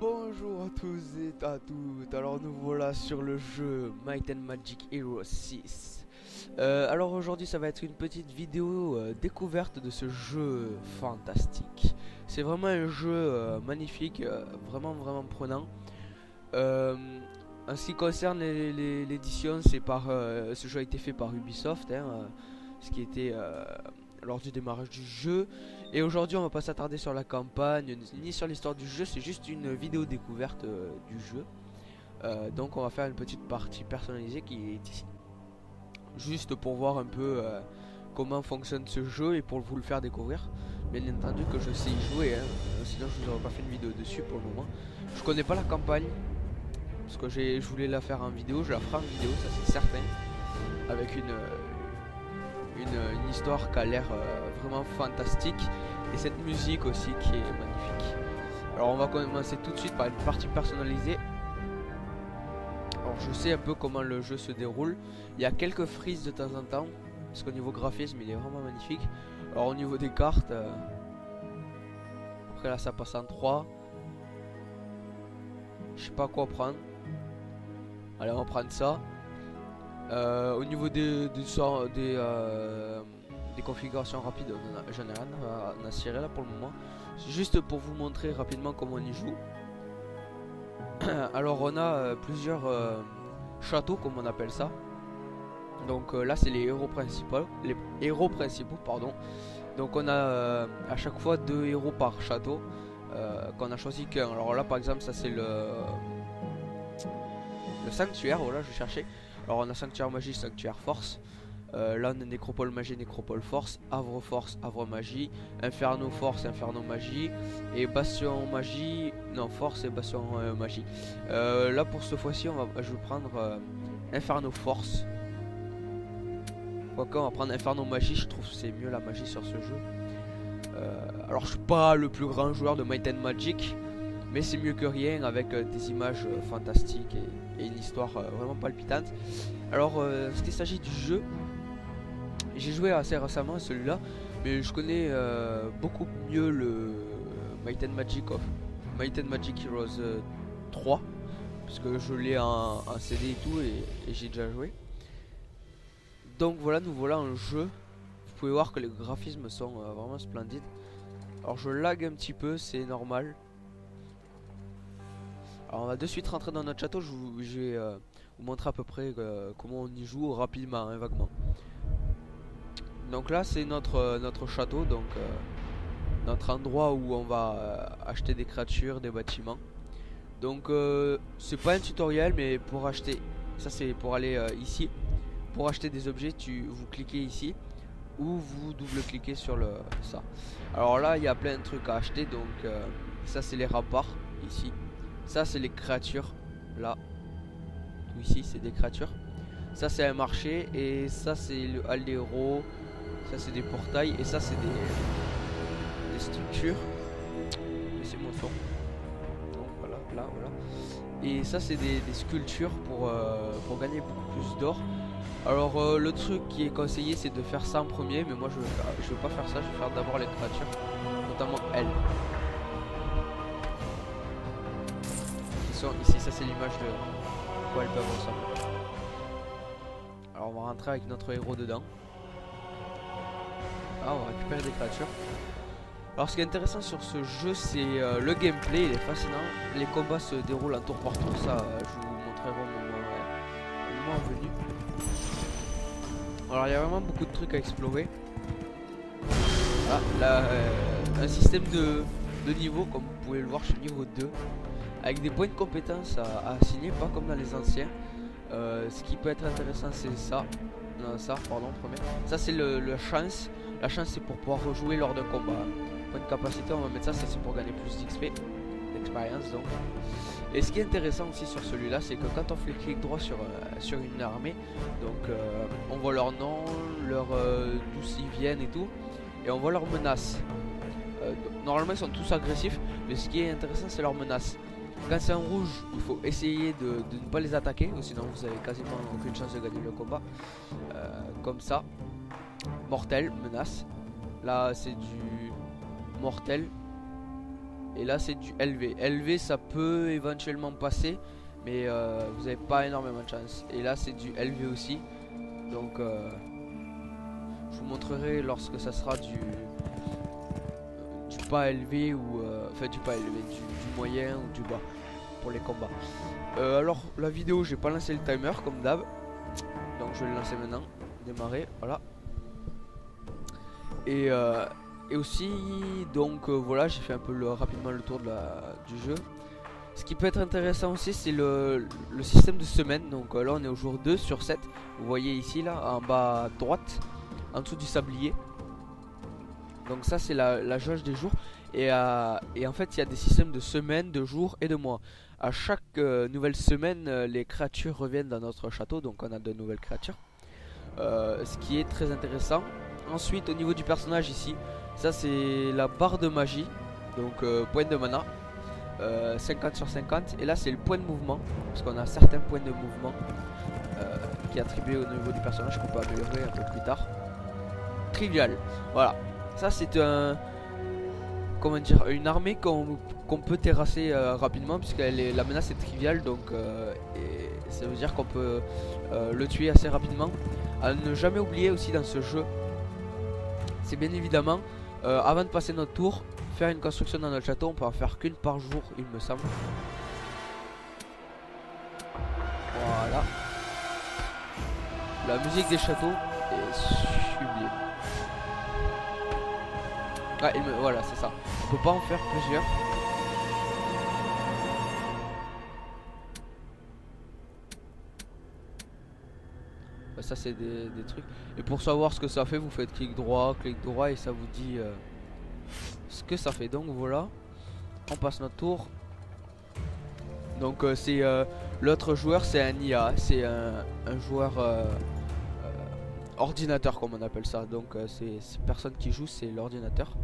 Bonjour à tous et à toutes, alors nous voilà sur le jeu Might and Magic Heroes 6. Alors aujourd'hui ça va être une petite vidéo découverte de ce jeu fantastique. C'est vraiment un jeu magnifique, vraiment prenant. Euh, En ce qui concerne l'édition, ce jeu a été fait par Ubisoft, ce qui était lors du démarrage du jeu. Et aujourd'hui, on va pas s'attarder sur la campagne ni sur l'histoire du jeu, c'est juste une vidéo découverte du jeu. Donc, on va faire une petite partie personnalisée qui est ici, juste pour voir un peu comment fonctionne ce jeu et pour vous le faire découvrir. Bien entendu que je sais y jouer, sinon je vous aurais pas fait une vidéo dessus pour le moment. Je connais pas la campagne parce que je voulais la faire en vidéo, je la ferai en vidéo, ça c'est certain, avec une histoire qui a l'air vraiment fantastique et cette musique aussi qui est magnifique. Alors on va commencer tout de suite par une partie personnalisée. Alors je sais un peu comment le jeu se déroule, il y a quelques frises de temps en temps parce qu'au niveau graphisme il est vraiment magnifique. Alors au niveau des cartes, après là ça passe en 3. Je sais pas quoi prendre. Allez, on va prendre ça. Au niveau des configurations rapides, j'en ai rien à cirer là pour le moment. C'est juste pour vous montrer rapidement comment on y joue. Alors on a plusieurs châteaux comme on appelle ça. Donc là c'est les héros principaux pardon. Donc on a à chaque fois 2 héros par château qu'on a choisi qu'un. Alors là par exemple ça c'est le sanctuaire, voilà je cherchais. Alors on a sanctuaire magie, sanctuaire force. Là on a nécropole magie, nécropole force, havre force, havre magie, inferno force, inferno magie, et bastion magie, non force et bastion magie. Là pour cette fois-ci je vais prendre inferno force. Quoique on va prendre inferno magie, je trouve que c'est mieux la magie sur ce jeu. Alors je suis pas le plus grand joueur de Might and Magic, mais c'est mieux que rien avec des images fantastiques et une histoire vraiment palpitante. Alors ce qu'il s'agit du jeu, j'ai joué assez récemment à celui-là, mais je connais beaucoup mieux le Might and Magic Heroes 3, parce que je l'ai en CD et tout, et j'ai déjà joué. Donc voilà, nous voilà en jeu. Vous pouvez voir que les graphismes sont vraiment splendides. Alors je lag un petit peu, c'est normal. Alors on va de suite rentrer dans notre château, je vais vous montrer à peu près comment on y joue rapidement, vaguement. Donc là c'est notre château, donc notre endroit où on va acheter des créatures, des bâtiments. Donc c'est pas un tutoriel, mais pour acheter, ça c'est pour aller ici. Pour acheter des objets, vous cliquez ici ou vous double-cliquez sur ça. Alors là il y a plein de trucs à acheter, donc ça c'est les remparts ici. Ça c'est les créatures, là, tout ici c'est des créatures. Ça c'est un marché, et ça c'est le hall des héros. Ça c'est des portails, et ça c'est des structures. Mais c'est mon son. Donc voilà, là, voilà. Et ça c'est des sculptures pour gagner beaucoup plus d'or. Alors le truc qui est conseillé c'est de faire ça en premier, mais moi je veux pas faire ça, je vais faire d'abord les créatures, notamment elles. Ici, ça c'est l'image de quoi elles peuvent ressembler. Alors on va rentrer avec notre héros dedans. Ah, on va récupérer des créatures. Alors ce qui est intéressant sur ce jeu c'est le gameplay, il est fascinant. Les combats se déroulent en tour par tour, ça je vous montrerai au moment venu. Alors il y a vraiment beaucoup de trucs à explorer. Ah là, un système de niveau, comme vous pouvez le voir, je suis niveau 2. Avec des points de compétence à assigner, pas comme dans les anciens. Ce qui peut être intéressant c'est ça. Non, ça, pardon, premier. Ça c'est la chance. La chance c'est pour pouvoir rejouer lors d'un combat. Point de capacité, on va mettre ça, ça c'est pour gagner plus d'XP, d'expérience donc. Et ce qui est intéressant aussi sur celui-là, c'est que quand on fait clic droit sur une armée, donc on voit leur nom, d'où ils viennent et tout, et on voit leurs menaces. Normalement ils sont tous agressifs, mais ce qui est intéressant c'est leurs menaces. Quand c'est en rouge, il faut essayer de ne pas les attaquer, sinon vous avez quasiment aucune chance de gagner le combat. Comme ça. Mortel, menace. Là c'est du mortel. Et là c'est du LV. LV ça peut éventuellement passer, mais vous n'avez pas énormément de chance. Et là c'est du LV aussi. Donc je vous montrerai lorsque ça sera du pas élevé ou enfin du pas élevé, du moyen ou du bas pour les combats. Alors la vidéo, j'ai pas lancé le timer comme d'hab, donc je vais le lancer maintenant. Démarrer, voilà. Et aussi donc voilà, j'ai fait un peu rapidement le tour du jeu. Ce qui peut être intéressant aussi, c'est le système de semaine. Donc là on est au jour 2 sur 7. Vous voyez ici là en bas à droite, en dessous du sablier. Donc ça c'est la jauge des jours. Et en fait il y a des systèmes de semaines, de jours et de mois. À chaque nouvelle semaine, les créatures reviennent dans notre château. Donc on a de nouvelles créatures, ce qui est très intéressant. Ensuite au niveau du personnage ici, ça c'est la barre de magie. Donc point de mana, 50 sur 50. Et là c'est le point de mouvement, parce qu'on a certains points de mouvement qui est attribué au niveau du personnage, qu'on peut améliorer un peu plus tard. Trivial, voilà. Ça c'est comment dire, une armée qu'on peut terrasser rapidement, puisque la menace est triviale. Donc et ça veut dire qu'on peut le tuer assez rapidement. À ne jamais oublier aussi dans ce jeu, c'est bien évidemment avant de passer notre tour, faire une construction dans notre château. On peut en faire qu'une par jour, il me semble. Voilà. La musique des châteaux est sublime. Ah, voilà, c'est ça. On peut pas en faire plusieurs. Ça c'est des trucs. Et pour savoir ce que ça fait, vous faites clic droit et ça vous dit ce que ça fait. Donc voilà, on passe notre tour. Donc c'est l'autre joueur, c'est un IA, c'est un joueur ordinateur comme on appelle ça. Donc c'est personne qui joue, c'est l'ordinateur.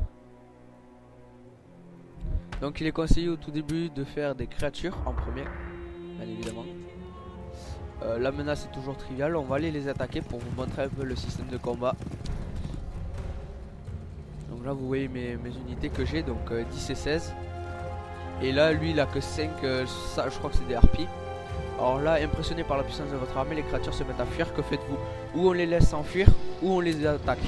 Donc il est conseillé au tout début de faire des créatures en premier, bien évidemment. La menace est toujours triviale. On va aller les attaquer pour vous montrer un peu le système de combat. Donc là vous voyez mes unités que j'ai, donc 10 et 16. Et là lui il a que 5, ça je crois que c'est des harpies. Alors là, impressionné par la puissance de votre armée, les créatures se mettent à fuir. Que faites-vous? Ou on les laisse s'enfuir, ou on les attaque.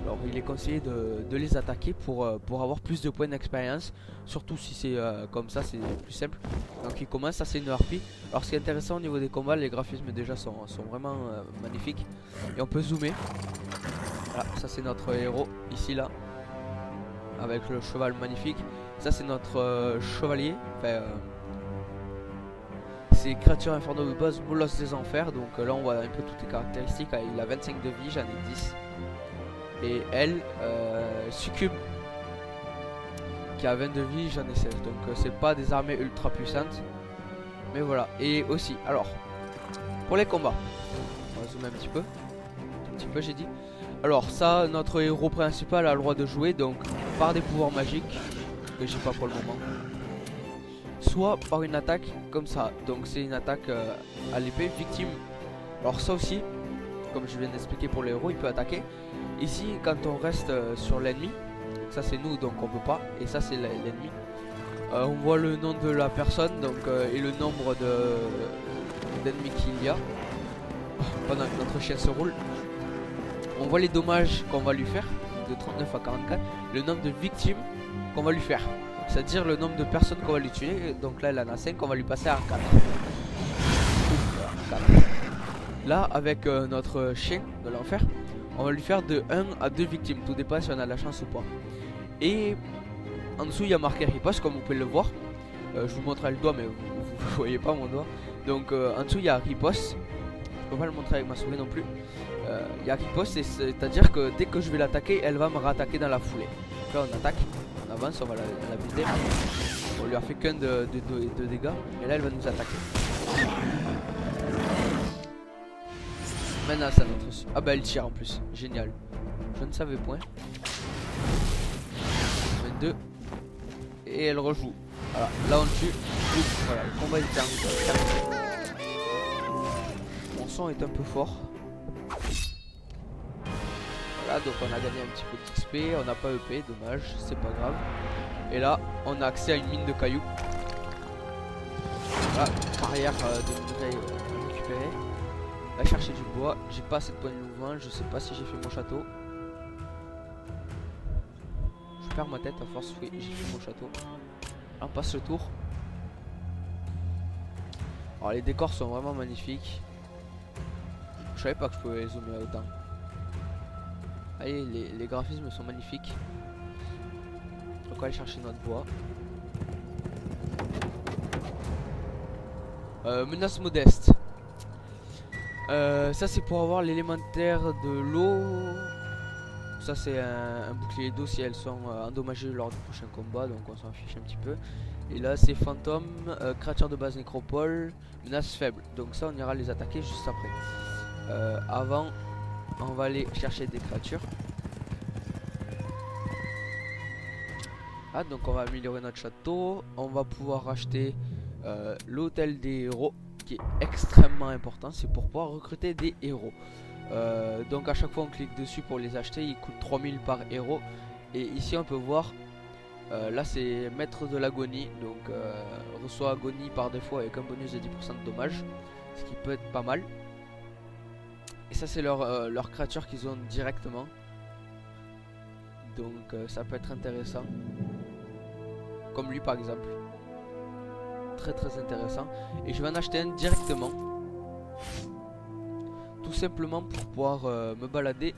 Alors il est conseillé de les attaquer pour avoir plus de points d'expérience. Surtout si c'est comme ça, c'est plus simple. Donc il commence, ça c'est une harpie. Alors ce qui est intéressant au niveau des combats, les graphismes déjà sont vraiment magnifiques. Et on peut zoomer. Voilà, ça c'est notre héros, ici là, avec le cheval magnifique. Ça c'est notre chevalier, enfin c'est créature infernaux de base, molosse des enfers. Donc là on voit un peu toutes les caractéristiques. Il a 25 de vie, j'en ai 10. Et elle, succube, qui a 20 de vie, j'en ai 16. Donc c'est pas des armées ultra puissantes. Mais voilà. Et aussi, alors, pour les combats, on va zoomer un petit peu. J'ai dit. Alors ça, notre héros principal a le droit de jouer donc par des pouvoirs magiques, que j'ai pas pour le moment. Soit par une attaque comme ça. Donc c'est une attaque à l'épée, victime. Alors ça aussi, comme je viens d'expliquer pour les héros, il peut attaquer. Ici quand on reste sur l'ennemi, ça c'est nous donc on peut pas. Et ça c'est l'ennemi. On voit le nom de la personne donc et le nombre d'ennemis qu'il y a pendant que notre chien se roule. On voit les dommages qu'on va lui faire, de 39 à 44. Le nombre de victimes qu'on va lui faire, c'est-à-dire le nombre de personnes qu'on va lui tuer. Donc là elle en a 5, on va lui passer à 4. Là avec notre chien de l'enfer, on va lui faire de 1 à 2 victimes. Tout dépend si on a de la chance ou pas. Et en dessous il y a marqué riposte comme vous pouvez le voir. Je vous montrerai le doigt mais vous voyez pas mon doigt. Donc en dessous il y a riposte. Je peux pas le montrer avec ma souris non plus. Il y a riposte, c'est-à-dire que dès que je vais l'attaquer, elle va me rattaquer dans la foulée. Donc là on attaque, on avance, on va la viser. On lui a fait qu'un de dégâts. Et là elle va nous attaquer. Maintenant c'est notre... Ah bah elle tire en plus, génial. Je ne savais point. 22. Et elle rejoue. Voilà, là on le tue. Voilà, le combat est terminé. Mon son est un peu fort. Voilà, donc on a gagné un petit peu d'XP, on n'a pas EP, dommage, c'est pas grave. Et là, on a accès à une mine de cailloux. Voilà, barrière de minerai récupérée. Va chercher du bois. J'ai pas assez de points de mouvement. Je sais pas si j'ai fait mon château. Je perds ma tête à force. Oui, j'ai fait mon château. Là, on passe le tour. Alors les décors sont vraiment magnifiques. Je savais pas que je pouvais les zoomer autant. Allez, les graphismes sont magnifiques. Donc on va aller chercher notre bois. Menace modeste. Ça c'est pour avoir l'élémentaire de l'eau. Ça c'est un bouclier d'eau si elles sont endommagées lors du prochain combat. Donc on s'en fiche un petit peu. Et là c'est fantôme, créature de base nécropole, menace faible. Donc ça on ira les attaquer juste après. Avant on va aller chercher des créatures. Ah donc on va améliorer notre château. On va pouvoir acheter l'hôtel des héros qui est extrêmement important. C'est pour pouvoir recruter des héros. Donc à chaque fois on clique dessus pour les acheter. Ils coûtent 3000 par héros. Et ici on peut voir là c'est maître de l'agonie. Donc reçoit agonie par défaut avec un bonus de 10% de dommages. Ce qui peut être pas mal. Et ça c'est leur créature qu'ils ont directement. Donc ça peut être intéressant. Comme lui par exemple. Très très intéressant. Et je vais en acheter un directement. Tout simplement pour pouvoir me balader.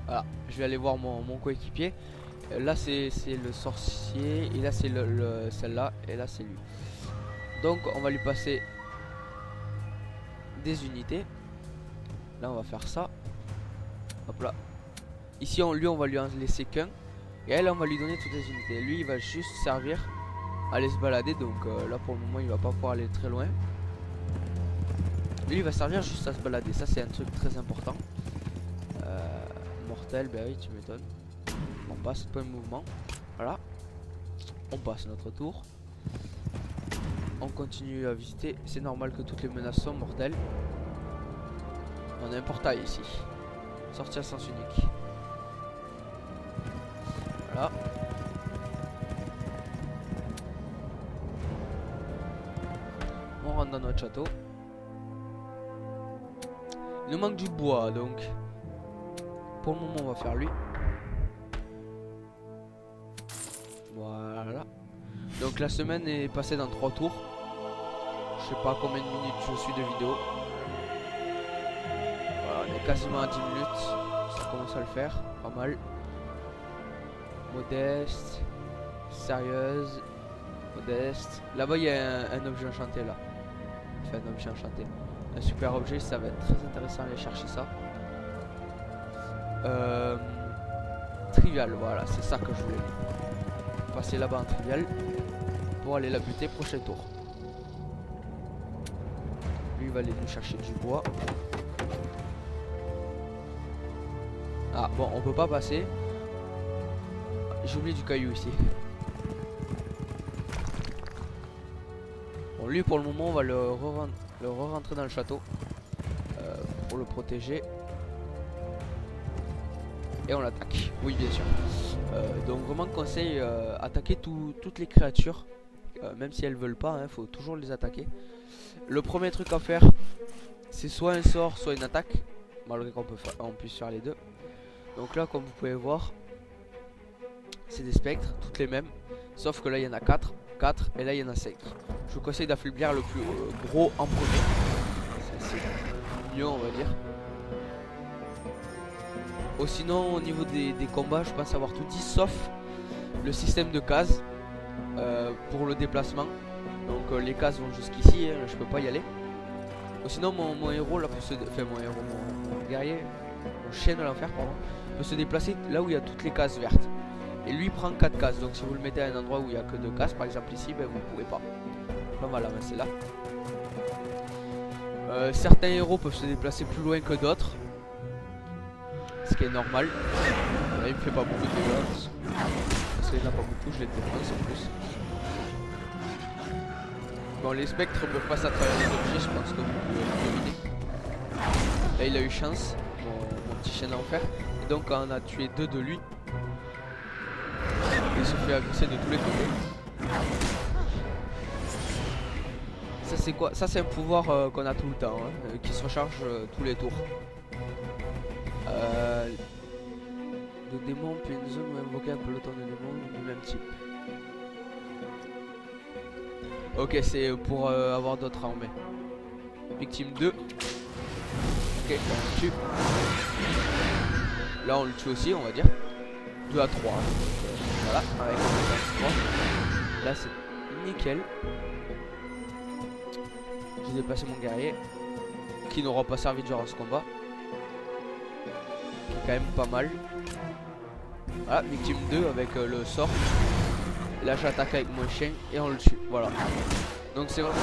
Voilà, je vais aller voir mon coéquipier. Là c'est le sorcier. Et là c'est celle-là. Et là c'est lui. Donc on va lui passer des unités. Là on va faire ça. Hop là. Ici lui on va lui en laisser qu'un. Et elle on va lui donner toutes les unités. Lui il va juste servir à aller se balader. Donc là pour le moment il va pas pouvoir aller très loin. Lui il va servir juste à se balader. Ça c'est un truc très important. Mortel, bah oui tu m'étonnes. On passe point de mouvement. Voilà. On passe notre tour. On continue à visiter. C'est normal que toutes les menaces sont mortelles. On a un portail ici. Sortie à sens unique. Voilà. On rentre dans notre château. Il nous manque du bois donc. Pour le moment on va faire lui. Voilà. Donc la semaine est passée dans 3 tours. Je sais pas combien de minutes je suis de vidéo. Voilà, on est quasiment à 10 minutes. Ça commence à le faire, pas mal. Modeste. Sérieuse. Modeste. Là-bas il y a un objet enchanté là. Enfin un objet enchanté. Un super objet, ça va être très intéressant d'aller chercher ça. Trivial, voilà, c'est ça que je voulais. Passer là-bas en trivial pour aller la buter prochain tour. Lui il va aller nous chercher du bois. Ah bon, on peut pas passer. J'ai oublié du caillou ici. Bon, lui pour le moment on va le re-rentrer dans le château pour le protéger. Et on l'attaque, oui bien sûr. Donc vraiment conseil, attaquer toutes les créatures. Même si elles veulent pas, faut toujours les attaquer. Le premier truc à faire, c'est soit un sort, soit une attaque. Malgré qu'on puisse faire les deux. Donc là comme vous pouvez voir, c'est des spectres, toutes les mêmes. Sauf que là il y en a 4 et là il y en a 5. Je vous conseille d'affaiblir le plus gros en premier. C'est mieux on va dire. Oh, sinon au niveau des combats je pense avoir tout dit sauf le système de cases pour le déplacement. Donc les cases vont jusqu'ici, je peux pas y aller. Oh, sinon mon héros là peut se... Enfin mon guerrier, mon chien de l'enfer pardon, peut se déplacer là où il y a toutes les cases vertes. Et lui prend 4 cases, donc si vous le mettez à un endroit où il n'y a que 2 cases, par exemple ici, ben, vous pouvez pas. Donc voilà, ben, c'est là. Certains héros peuvent se déplacer plus loin que d'autres. Ce qui est normal. Là il me fait pas beaucoup de dégâts. Parce qu'il n'y en a pas beaucoup, je les défonce en plus. Bon les spectres peuvent passer à travers les objets, je pense que vous pouvez le deviner. Là il a eu chance, mon petit chien d'enfer. Et donc on a tué 2 de lui. Il se fait agresser de tous les côtés. Ça c'est quoi? Ça c'est un pouvoir qu'on a tout le temps, hein, qui se recharge tous les tours. Le démon puis une zone où invoquer un peloton de démons du même type. Ok, c'est pour avoir d'autres armées. Victime 2. Ok, on le tue. Là on le tue aussi, on va dire. 2 à 3. Voilà, avec le 3. Là c'est nickel. J'ai dépassé mon guerrier. Qui n'aura pas servi durant ce combat. Qui est quand même pas mal. Voilà, victime 2 avec le sort. Là j'attaque avec mon chien et on le tue. Voilà. Donc c'est vraiment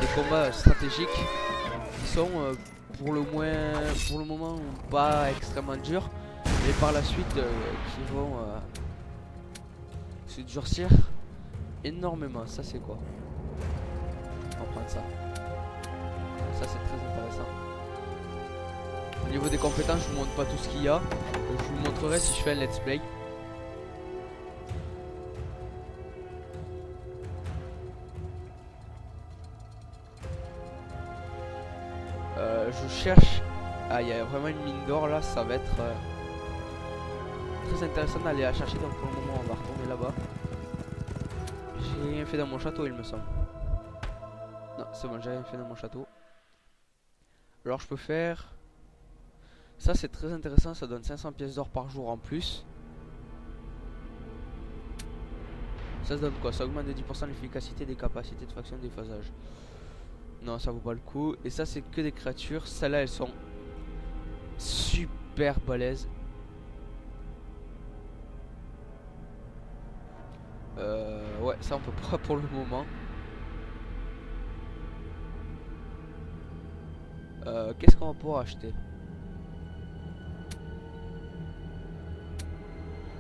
des combats stratégiques qui sont pour le moment pas extrêmement durs. Mais par la suite qui vont se durcir énormément. Ça c'est quoi? On va prendre ça. Ça c'est très intéressant. Au niveau des compétences, je vous montre pas tout ce qu'il y a. Je vous le montrerai si je fais un let's play. Je cherche. Ah, il y a vraiment une mine d'or là. Ça va être très intéressant d'aller la chercher. Donc pour le moment, on va retourner là-bas. J'ai rien fait dans mon château, il me semble. Non, c'est bon, j'ai rien fait dans mon château. Alors je peux faire. Ça c'est très intéressant, ça donne 500 pièces d'or par jour en plus. Ça se donne quoi? Ça augmente de 10% l'efficacité des capacités de faction des phasages. Non, ça vaut pas le coup. Et ça c'est que des créatures. Celles-là elles sont super balèzes. Ouais, ça on peut pas pour le moment. Qu'est-ce qu'on va pouvoir acheter?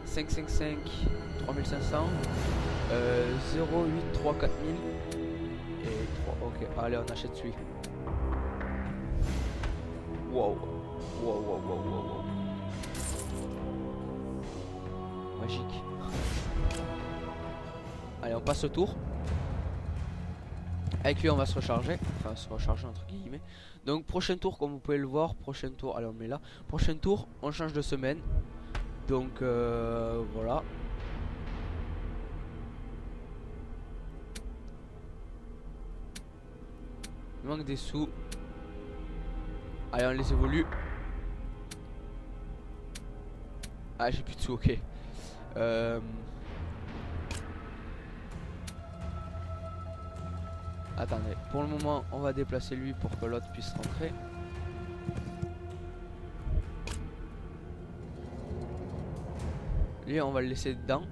555 3500 0 8 3 4000 et 3. Ok, allez on achète celui. Wow. Wow. Magique. Allez on passe au tour. Avec lui on va se recharger. Enfin se recharger entre guillemets. Donc prochain tour comme vous pouvez le voir. Prochain tour, allez on met là. Prochain tour on change de semaine. Donc voilà. Il manque des sous. Allez on les évolue. Ah j'ai plus de sous, ok. Attendez, pour le moment on va déplacer lui pour que l'autre puisse rentrer. Lui on va le laisser dedans.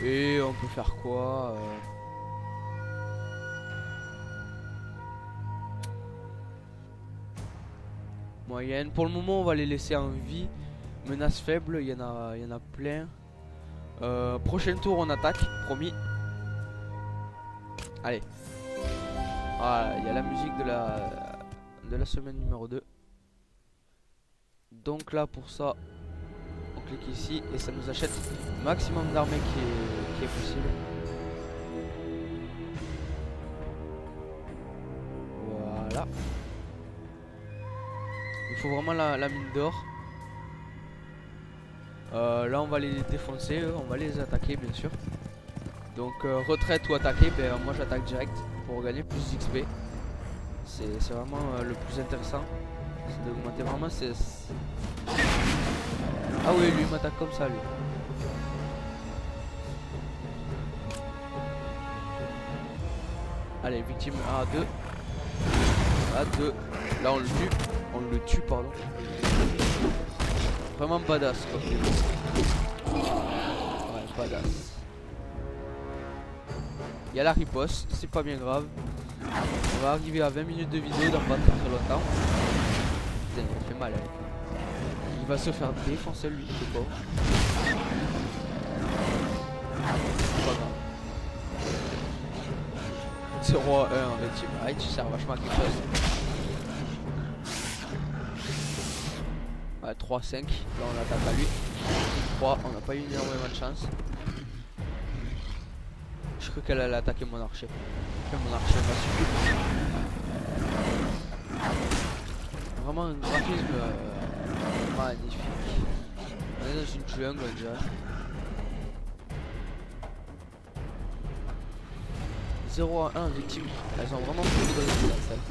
Et on peut faire quoi moyenne. Pour le moment on va les laisser en vie. Menace faible, il y en a plein. Prochain tour on attaque, promis. Allez. Voilà, il y a la musique de la semaine numéro 2. Donc là pour ça on clique ici et ça nous achète le maximum d'armées qui est possible. Voilà. Il faut vraiment la mine d'or. Là on va les défoncer, on va les attaquer bien sûr. Donc retraite ou attaquer, ben, moi j'attaque direct pour gagner plus d'XP. C'est vraiment le plus intéressant. C'est d'augmenter vraiment c'est... Ah oui lui il m'attaque comme ça lui. Allez victime 1 à 2. À 2. Là on le tue. On le tue pardon. Vraiment badass quoi. Ouais badass. Il y a la riposte, c'est pas bien grave. On va arriver à 20 minutes de vidéo dans pas très longtemps. Putain, il fait mal hein. Il va se faire défoncer lui, je sais pas. 0 à 1 en victime. Ah, tu sers vachement à quelque chose. Ouais, 3-5. Là, on attaque à lui. 3, on n'a pas eu énormément de chance. Je crois qu'elle allait attaquer mon archer. Mon archer m'a suffi. Vraiment un graphisme magnifique. On est dans une jungle, on dirait. 0 à 1 victime. Elles ont vraiment beaucoup de risques là, celle.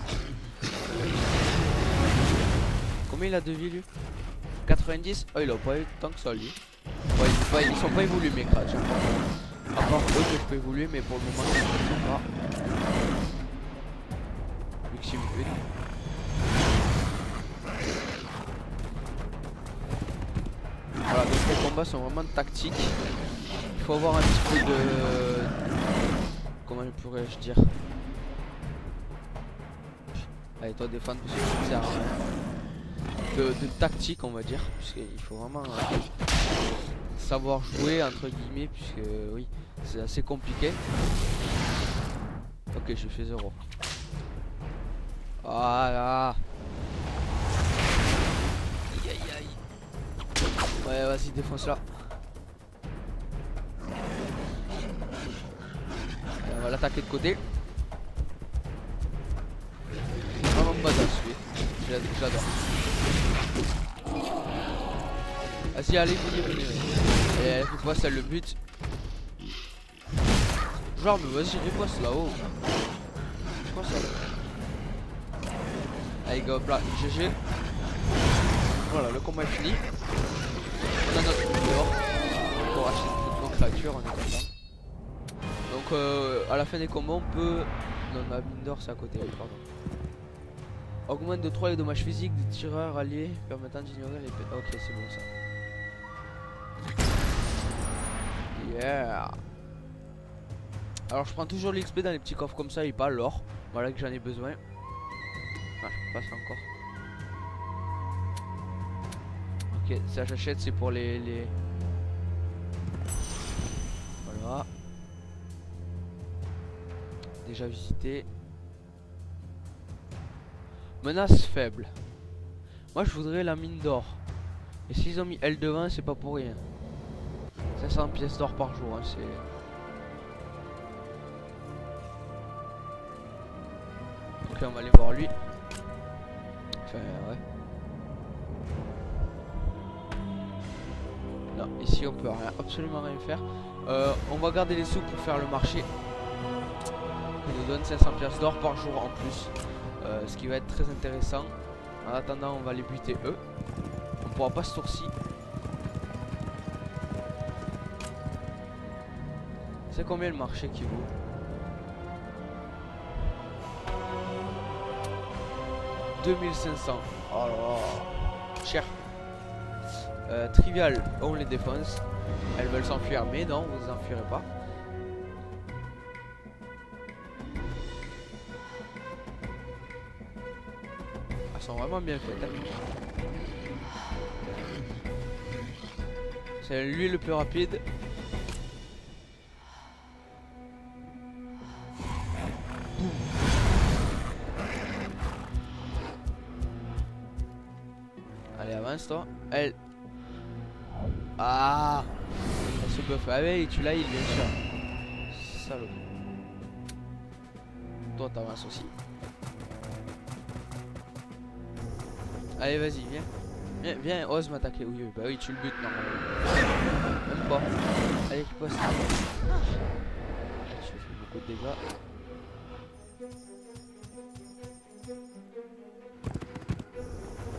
Combien il a de vie lui? 90. Oh, il a pas eu tant que ça lui. Ouais, ils sont pas évolués mes créatures. À part eux que je peux évoluer, mais pour le moment ils sont pas. Victime 1. Voilà, donc les combats sont vraiment tactiques. Il faut avoir un petit peu de... Comment pourrais-je dire? Allez, toi défendre parce que ça sert à rien. De tactique, on va dire, puisqu'il faut vraiment savoir jouer entre guillemets, puisque oui, c'est assez compliqué. Ok, je fais 0. Voilà. Aïe aïe aïe. Ouais, vas-y, défonce là. On va l'attaquer de côté. Vraiment badass lui. J'adore. Vas-y, allez, venez. Et faut pas ça le but. Genre, mais vas-y, dépasse là-haut. Je crois ça. Allez, go, hop là, GG. Voilà, le combat est fini. On a notre dehors. On peut racheter toutes nos créatures, on est content. Donc, à la fin des combats, on peut. Non, ma mine d'or, c'est à côté, pardon. Augmente de 3 les dommages physiques des tireurs alliés permettant d'ignorer les... Ok, c'est bon ça. Yeah. Alors je prends toujours l'XP dans les petits coffres comme ça et pas l'or. Voilà que j'en ai besoin. Ah, je passe encore. Ok, ça j'achète, c'est pour les... Voilà. Déjà visité. Menace faible. Moi je voudrais la mine d'or. Et s'ils ont mis L devant, c'est pas pour rien. 500 pièces d'or par jour, hein, c'est... Ok, on va aller voir lui. Enfin, ouais. Non, ici on peut rien, absolument rien faire. On va garder les sous pour faire le marché. Il nous donne 500 pièces d'or par jour en plus. Ce qui va être très intéressant. En attendant, on va les buter eux. On pourra pas ce tour-ci. C'est combien le marché qui vaut? « 2500. Oh là là. Cher. Trivial, on les défonce. Elles veulent s'enfuir, mais non, vous vous enfuirez pas. Elles sont vraiment bien faites. Hein. C'est lui le plus rapide. Allez, avance toi. Elle. Ah, elle se buff. Ah oui, tu l'as, il bien sûr. Salaud. Toi, t'avances aussi. Allez, vas-y, viens. Viens, ose m'attaquer. Oui, bah oui, tu le butes normalement. Même pas. Allez, tu passes. Je fais beaucoup de dégâts.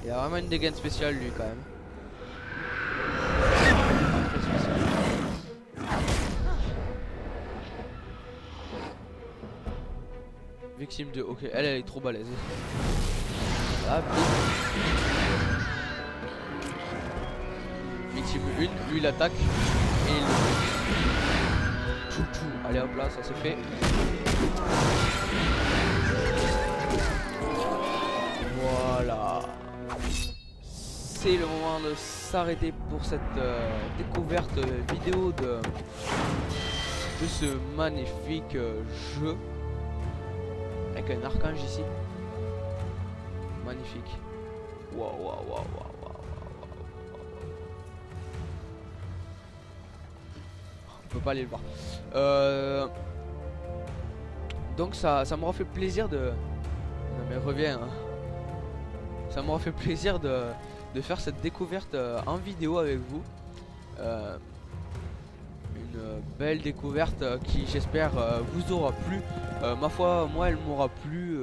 Il a vraiment une dégaine spéciale lui quand même. Très spécial. Victime 2, ok, elle est trop balèze. Ah, victime 1, lui il attaque et il le... Allez hop là, ça c'est fait. Voilà. C'est le moment de s'arrêter pour cette découverte vidéo de ce magnifique jeu. avec un archange ici. Magnifique. Waouh, waouh, waouh, waouh, waouh. On peut pas aller le voir. Donc ça m'aura fait plaisir de... Non mais reviens. Hein. Ça m'aura fait plaisir de faire cette découverte en vidéo avec vous. Une belle découverte qui j'espère vous aura plu. Ma foi, moi elle m'aura plu.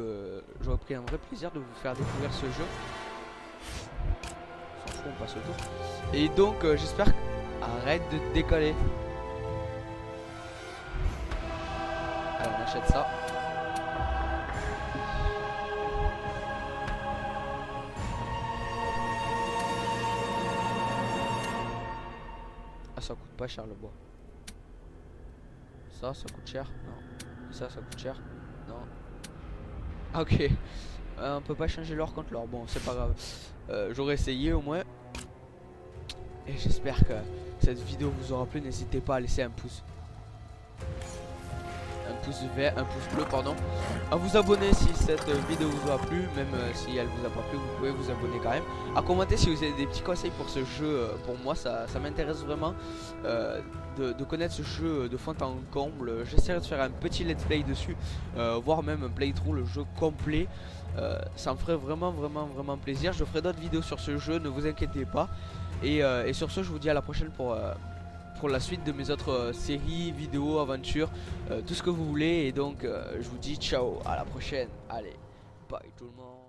J'aurais pris un vrai plaisir de vous faire découvrir ce jeu. On s'en fout, on passe le tour. Et donc j'espère que... Arrête de te décoller. Allez, on achète ça. Ah, ça coûte pas cher le bois. Ça coûte cher. Non. Ça coûte cher. Non. Ah, ok. On peut pas changer l'or contre l'or. Bon, c'est pas grave. J'aurais essayé au moins. Et j'espère que cette vidéo vous aura plu. N'hésitez pas à laisser un pouce. Un pouce vert, un pouce bleu, pardon. À vous abonner si cette vidéo vous a plu. Même si elle vous a pas plu, vous pouvez vous abonner quand même. À commenter si vous avez des petits conseils pour ce jeu. Pour moi, ça m'intéresse vraiment de connaître ce jeu de fond en comble. J'essaierai de faire un petit let's play dessus, voire même un playthrough, le jeu complet. Ça me ferait vraiment plaisir. Je ferai d'autres vidéos sur ce jeu, ne vous inquiétez pas. Et sur ce, je vous dis à la prochaine pour la suite de mes autres séries, vidéos, aventures, tout ce que vous voulez. Et donc je vous dis ciao, à la prochaine. Allez, bye tout le monde.